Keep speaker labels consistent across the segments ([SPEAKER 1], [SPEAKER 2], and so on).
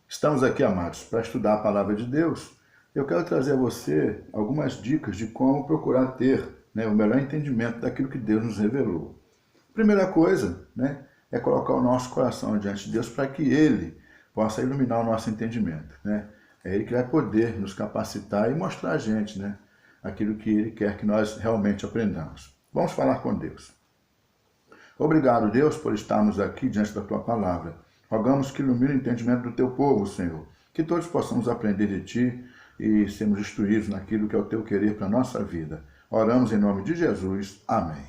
[SPEAKER 1] Estamos aqui, amados, para estudar a Palavra de Deus. Eu quero trazer a você algumas dicas de como procurar ter, o melhor entendimento daquilo que Deus nos revelou. Primeira coisa, é colocar o nosso coração diante de Deus para que Ele possa iluminar o nosso entendimento. É Ele que vai poder nos capacitar e mostrar a gente, aquilo que Ele quer que nós realmente aprendamos. Vamos falar com Deus. Obrigado, Deus, por estarmos aqui diante da Tua Palavra. Rogamos que ilumine o entendimento do Teu povo, Senhor. Que todos possamos aprender de Ti e sermos instruídos naquilo que é o Teu querer para a nossa vida. Oramos em nome de Jesus. Amém.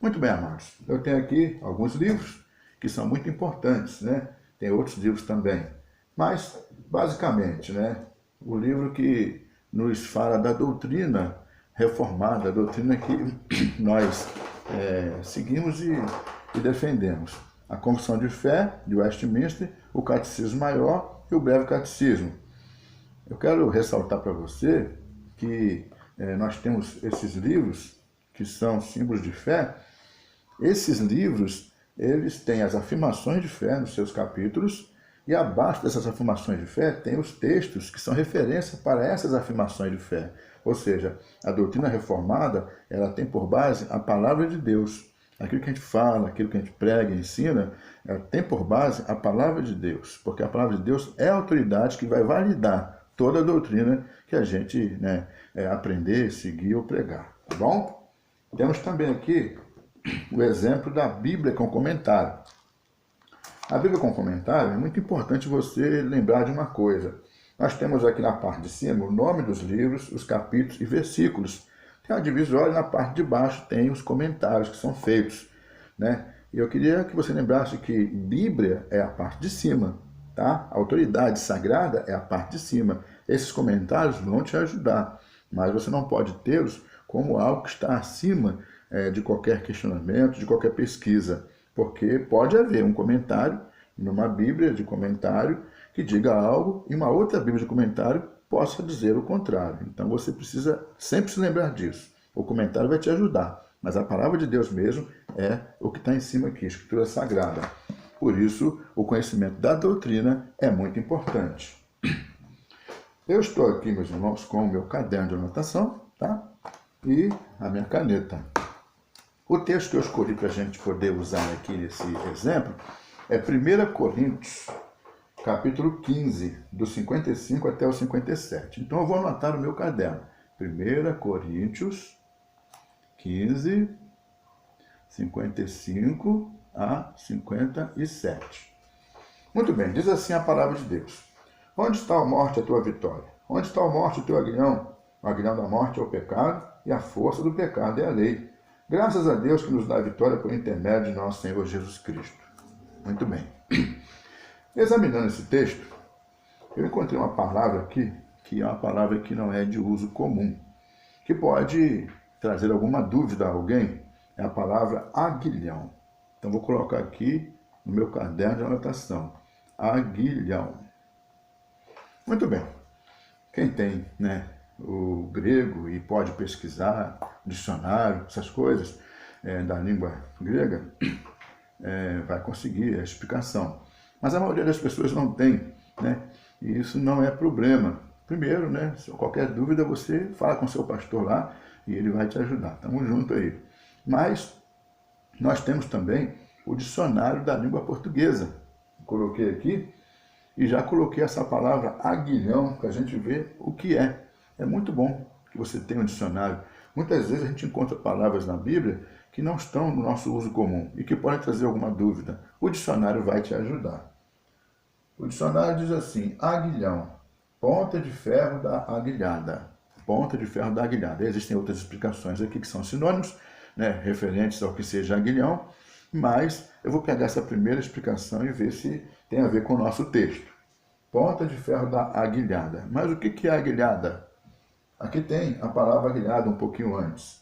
[SPEAKER 1] Muito bem, amados. Eu tenho aqui alguns livros que são muito importantes, Tem outros livros também. Mas, basicamente, o livro que nos fala da doutrina reformada, a doutrina que nós seguimos e defendemos. A Confissão de Fé, de Westminster, o Catecismo Maior e o Breve Catecismo. Eu quero ressaltar para você que nós temos esses livros, que são símbolos de fé. Esses livros, eles têm as afirmações de fé nos seus capítulos, e abaixo dessas afirmações de fé tem os textos que são referência para essas afirmações de fé. Ou seja, a doutrina reformada, ela tem por base a palavra de Deus. Aquilo que a gente fala, aquilo que a gente prega e ensina, ela tem por base a palavra de Deus. Porque a palavra de Deus é a autoridade que vai validar toda a doutrina que a gente aprender, seguir ou pregar. Tá bom? Temos também aqui o exemplo da Bíblia com comentário. A Bíblia com comentário é muito importante você lembrar de uma coisa. Nós temos aqui na parte de cima o nome dos livros, os capítulos e versículos. Tem a divisória e na parte de baixo tem os comentários que são feitos. E eu queria que você lembrasse que Bíblia é a parte de cima, tá? A autoridade sagrada é a parte de cima. Esses comentários vão te ajudar, mas você não pode tê-los como algo que está acima de qualquer questionamento, de qualquer pesquisa. Porque pode haver um comentário numa Bíblia de comentário que diga algo e uma outra Bíblia de comentário possa dizer o contrário. Então você precisa sempre se lembrar disso. O comentário vai te ajudar, mas a palavra de Deus mesmo é o que está em cima aqui, a Escritura Sagrada. Por isso, o conhecimento da doutrina é muito importante. Eu estou aqui, meus irmãos, com o meu caderno de anotação, tá? E a minha caneta. O texto que eu escolhi para a gente poder usar aqui nesse exemplo é 1 Coríntios, capítulo 15, do 55 até o 57. Então eu vou anotar no meu caderno. 1 Coríntios 15, 55 a 57. Muito bem, diz assim a palavra de Deus. Onde está a morte, a tua vitória? Onde está a morte, o teu aguilhão? O aguilhão da morte é o pecado, e a força do pecado é a lei. Graças a Deus que nos dá a vitória por intermédio de nosso Senhor Jesus Cristo. Muito bem. Examinando esse texto, eu encontrei uma palavra aqui, que é uma palavra que não é de uso comum, que pode trazer alguma dúvida a alguém. É a palavra aguilhão. Então vou colocar aqui no meu caderno de anotação. Aguilhão. Muito bem. Quem tem, o grego e pode pesquisar, dicionário, essas coisas da língua grega, vai conseguir a explicação. Mas a maioria das pessoas não tem, e isso não é problema. Primeiro, se qualquer dúvida, você fala com seu pastor lá e ele vai te ajudar. Estamos juntos aí. Mas nós temos também o dicionário da língua portuguesa. Coloquei aqui e já coloquei essa palavra aguilhão para a gente ver o que é. É muito bom que você tenha um dicionário. Muitas vezes a gente encontra palavras na Bíblia que não estão no nosso uso comum e que podem trazer alguma dúvida. O dicionário vai te ajudar. O dicionário diz assim: aguilhão, ponta de ferro da aguilhada. Ponta de ferro da aguilhada. Existem outras explicações aqui que são sinônimos, referentes ao que seja aguilhão, mas eu vou pegar essa primeira explicação e ver se tem a ver com o nosso texto. Ponta de ferro da aguilhada. Mas o que é aguilhada? Aqui tem a palavra aguilhada um pouquinho antes.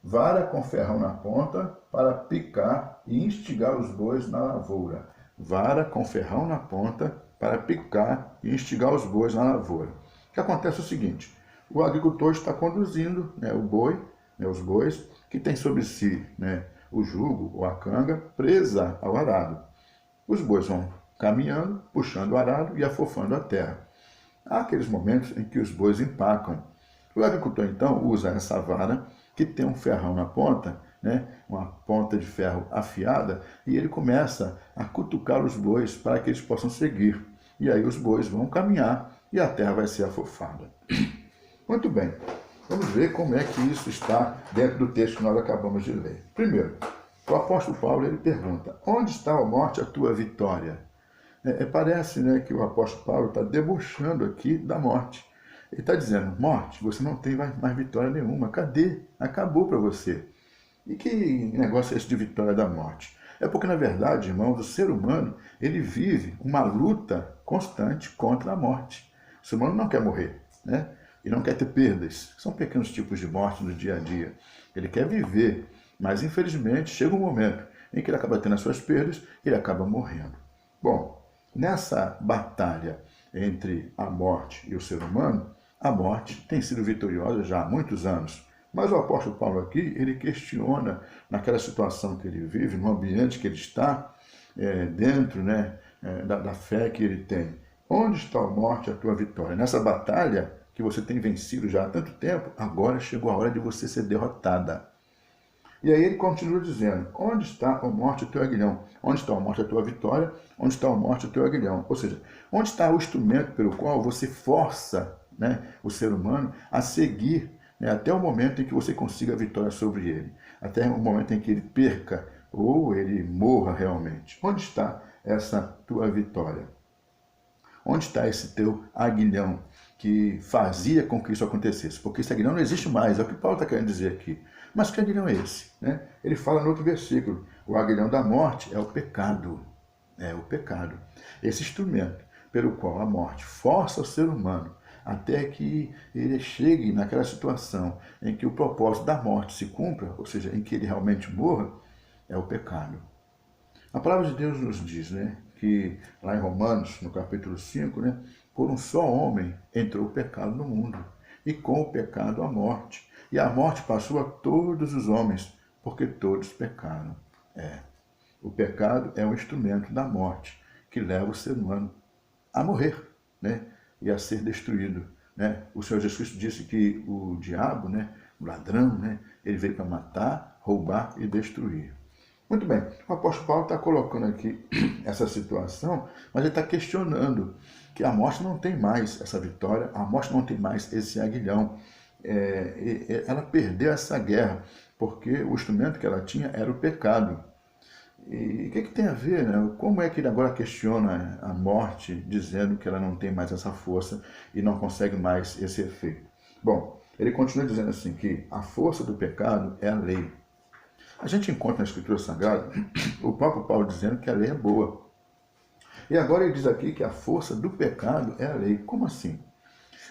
[SPEAKER 1] Vara com ferrão na ponta para picar e instigar os bois na lavoura. Vara com ferrão na ponta para picar e instigar os bois na lavoura. O que acontece é o seguinte: o agricultor está conduzindo o boi, os bois, que tem sobre si o jugo ou a canga presa ao arado. Os bois vão caminhando, puxando o arado e afofando a terra. Há aqueles momentos em que os bois empacam. O agricultor, então, usa essa vara que tem um ferrão na ponta, né, uma ponta de ferro afiada, e ele começa a cutucar os bois para que eles possam seguir. E aí os bois vão caminhar e a terra vai ser afofada. Muito bem, vamos ver como é que isso está dentro do texto que nós acabamos de ler. Primeiro, o apóstolo Paulo ele pergunta: onde está, ó morte, a tua vitória? Parece, né, que o apóstolo Paulo está debochando aqui da morte. Ele está dizendo: morte, você não tem mais vitória nenhuma. Cadê? Acabou para você. E que negócio é esse de vitória da morte? É porque, na verdade, irmãos, o ser humano ele vive uma luta constante contra a morte. O ser humano não quer morrer, né? E não quer ter perdas. São pequenos tipos de morte no dia a dia. Ele quer viver, mas infelizmente chega um momento em que ele acaba tendo as suas perdas e ele acaba morrendo. Bom, nessa batalha entre a morte e o ser humano, a morte tem sido vitoriosa já há muitos anos. Mas o apóstolo Paulo aqui, ele questiona naquela situação que ele vive, no ambiente que ele está, dentro, né, da fé que ele tem. Onde está a morte, a tua vitória? Nessa batalha que você tem vencido já há tanto tempo, agora chegou a hora de você ser derrotada. E aí ele continua dizendo: onde está a morte, o teu aguilhão? Onde está a morte, a tua vitória? Onde está a morte, o teu aguilhão? Ou seja, onde está o instrumento pelo qual você força, né, o ser humano a seguir, né, até o momento em que você consiga a vitória sobre ele, até o momento em que ele perca ou ele morra realmente. Onde está essa tua vitória? Onde está esse teu aguilhão que fazia com que isso acontecesse? Porque esse aguilhão não existe mais, é o que Paulo está querendo dizer aqui. Mas que aguilhão é esse? Né? Ele fala no outro versículo: o aguilhão da morte é o pecado. É o pecado. Esse instrumento pelo qual a morte força o ser humano até que ele chegue naquela situação em que o propósito da morte se cumpra, ou seja, em que ele realmente morra, é o pecado. A palavra de Deus nos diz, né, que lá em Romanos, no capítulo 5, né, por um só homem entrou o pecado no mundo, e com o pecado a morte. E a morte passou a todos os homens, porque todos pecaram. O pecado é um instrumento da morte, que leva o ser humano a morrer, né, e a ser destruído. Né? O Senhor Jesus disse que o diabo, né, o ladrão, né, ele veio para matar, roubar e destruir. Muito bem, o apóstolo Paulo está colocando aqui essa situação, mas ele está questionando que a morte não tem mais essa vitória, a morte não tem mais esse aguilhão. Ela perdeu essa guerra, porque o instrumento que ela tinha era o pecado. E o que tem a ver, né? Como é que ele agora questiona a morte, dizendo que ela não tem mais essa força e não consegue mais esse efeito? Bom, ele continua dizendo assim que a força do pecado é a lei. A gente encontra na Escritura Sagrada o próprio Paulo dizendo que a lei é boa. E agora ele diz aqui que a força do pecado é a lei. Como assim?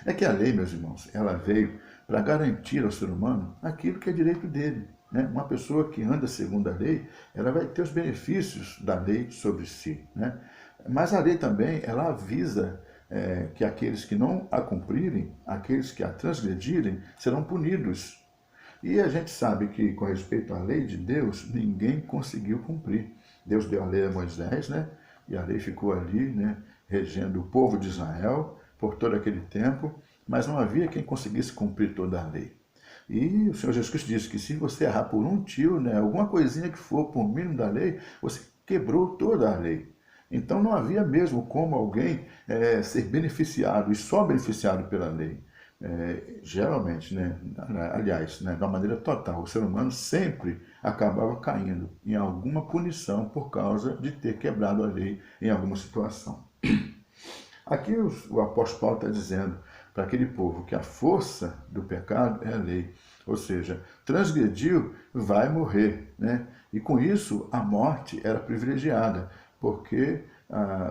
[SPEAKER 1] É que a lei, meus irmãos, ela veio para garantir ao ser humano aquilo que é direito dele. Né? Uma pessoa que anda segundo a lei, ela vai ter os benefícios da lei sobre si. Né? Mas a lei também, ela avisa que aqueles que não a cumprirem, aqueles que a transgredirem, serão punidos. E a gente sabe que, com respeito à lei de Deus, ninguém conseguiu cumprir. Deus deu a lei a Moisés, né? E a lei ficou ali, né, regendo o povo de Israel por todo aquele tempo, mas não havia quem conseguisse cumprir toda a lei. E o Senhor Jesus Cristo disse que se você errar por um tio, né, alguma coisinha que for por mínimo da lei, você quebrou toda a lei. Então não havia mesmo como alguém ser beneficiado, e só beneficiado pela lei. Geralmente, né, aliás, né, de uma maneira total, o ser humano sempre acabava caindo em alguma punição por causa de ter quebrado a lei em alguma situação. Aqui o apóstolo Paulo está dizendo para aquele povo que a força do pecado é a lei, ou seja, transgrediu, vai morrer, né? E com isso a morte era privilegiada, porque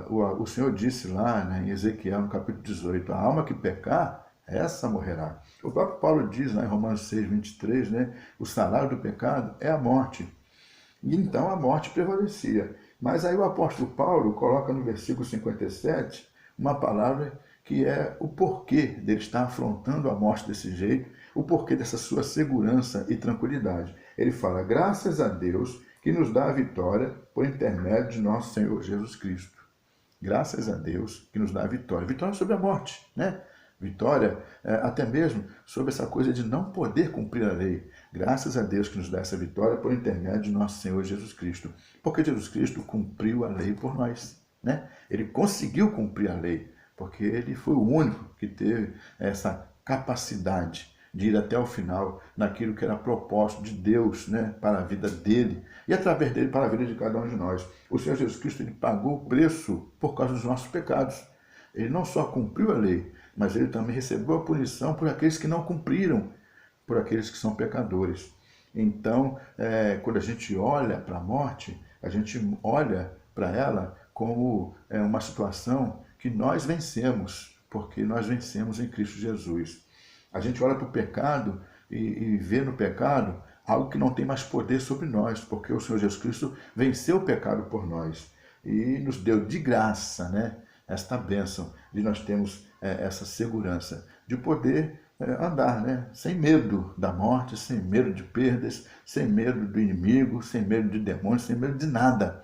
[SPEAKER 1] o Senhor disse lá, né, em Ezequiel, no capítulo 18, a alma que pecar, essa morrerá. O próprio Paulo diz lá em Romanos 6, 23, né, o salário do pecado é a morte. E então a morte prevalecia. Mas aí o apóstolo Paulo coloca no versículo 57 uma palavra que é o porquê dele estar afrontando a morte desse jeito, o porquê dessa sua segurança e tranquilidade. Ele fala: graças a Deus que nos dá a vitória por intermédio de nosso Senhor Jesus Cristo. Graças a Deus que nos dá a vitória. Vitória sobre a morte, né? Vitória até mesmo sobre essa coisa de não poder cumprir a lei. Graças a Deus que nos dá essa vitória por intermédio de nosso Senhor Jesus Cristo. Porque Jesus Cristo cumpriu a lei por nós, né? Ele conseguiu cumprir a lei, porque ele foi o único que teve essa capacidade de ir até o final naquilo que era propósito de Deus, né, para a vida dele e através dele para a vida de cada um de nós. O Senhor Jesus Cristo, ele pagou o preço por causa dos nossos pecados. Ele não só cumpriu a lei, mas ele também recebeu a punição por aqueles que não cumpriram, por aqueles que são pecadores. Então, quando a gente olha para a morte, a gente olha para ela como uma situação que nós vencemos, porque nós vencemos em Cristo Jesus. A gente olha para o pecado e vê no pecado algo que não tem mais poder sobre nós, porque o Senhor Jesus Cristo venceu o pecado por nós e nos deu de graça, né, esta bênção de nós termos essa segurança de poder andar, né, sem medo da morte, sem medo de perdas, sem medo do inimigo, sem medo de demônios, sem medo de nada.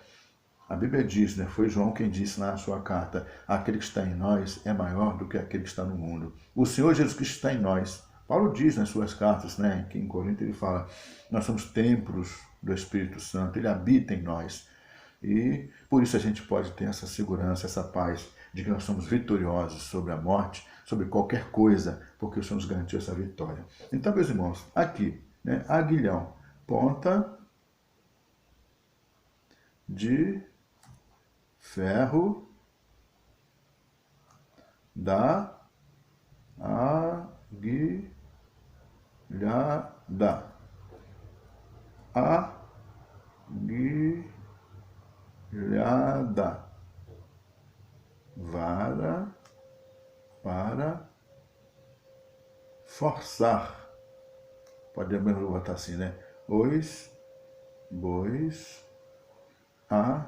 [SPEAKER 1] A Bíblia diz, né, foi João quem disse na sua carta, aquele que está em nós é maior do que aquele que está no mundo. O Senhor Jesus Cristo está em nós. Paulo diz nas suas cartas, né, que em Corinto ele fala, nós somos templos do Espírito Santo, ele habita em nós. E por isso a gente pode ter essa segurança, essa paz, de que nós somos vitoriosos sobre a morte, sobre qualquer coisa, porque o Senhor nos garantiu essa vitória. Então, meus irmãos, aqui, né, aguilhão, ponta de ferro da aguilhada. Aguilhada. Vara para forçar. Podemos botar assim, né? Os bois a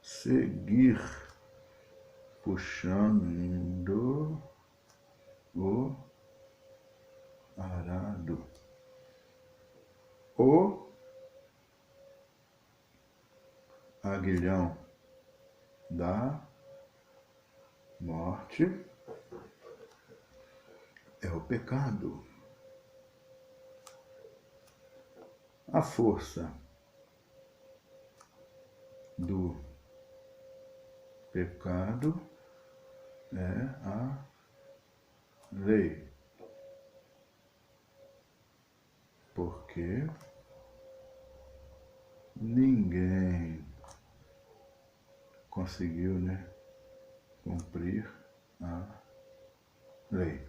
[SPEAKER 1] seguir, puxando o arado. O aguilhão da morte é o pecado. A força do pecado é a lei. Porque ninguém conseguiu, né, cumprir a lei.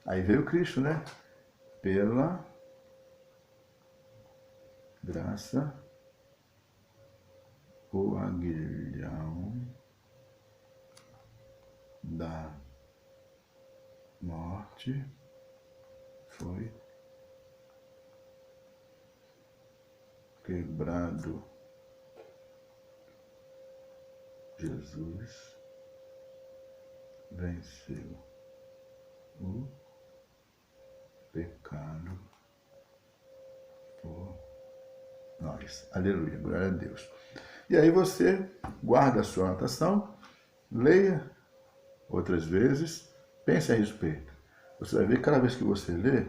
[SPEAKER 1] Aí veio Cristo, né? Pela graça, o aguilhão da morte foi quebrado. Jesus venceu o pecado por nós. Aleluia, glória a Deus. E aí você guarda a sua anotação, leia outras vezes, pense a respeito. Você vai ver que cada vez que você lê,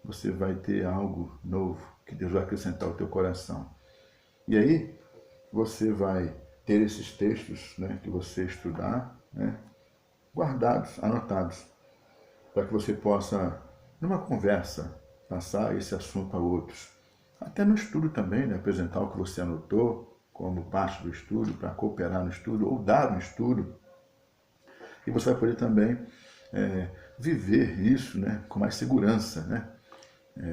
[SPEAKER 1] você vai ter algo novo que Deus vai acrescentar ao teu coração. E aí você vai ter esses textos, né, que você estudar, né, guardados, anotados, para que você possa, numa conversa, passar esse assunto a outros. Até no estudo também, né, apresentar o que você anotou como parte do estudo, para cooperar no estudo ou dar um estudo. E você vai poder também viver isso, né, com mais segurança, né?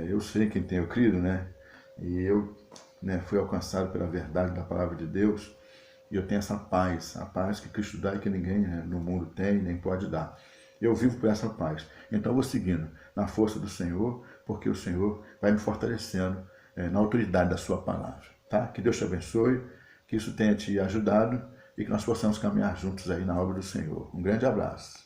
[SPEAKER 1] Eu sei quem tenho crido, né? E eu, né, fui alcançado pela verdade da palavra de Deus. E eu tenho essa paz, a paz que Cristo dá e que ninguém, né, no mundo tem, nem pode dar. Eu vivo por essa paz. Então eu vou seguindo na força do Senhor, porque o Senhor vai me fortalecendo na autoridade da sua palavra. Tá? Que Deus te abençoe, que isso tenha te ajudado e que nós possamos caminhar juntos aí na obra do Senhor. Um grande abraço.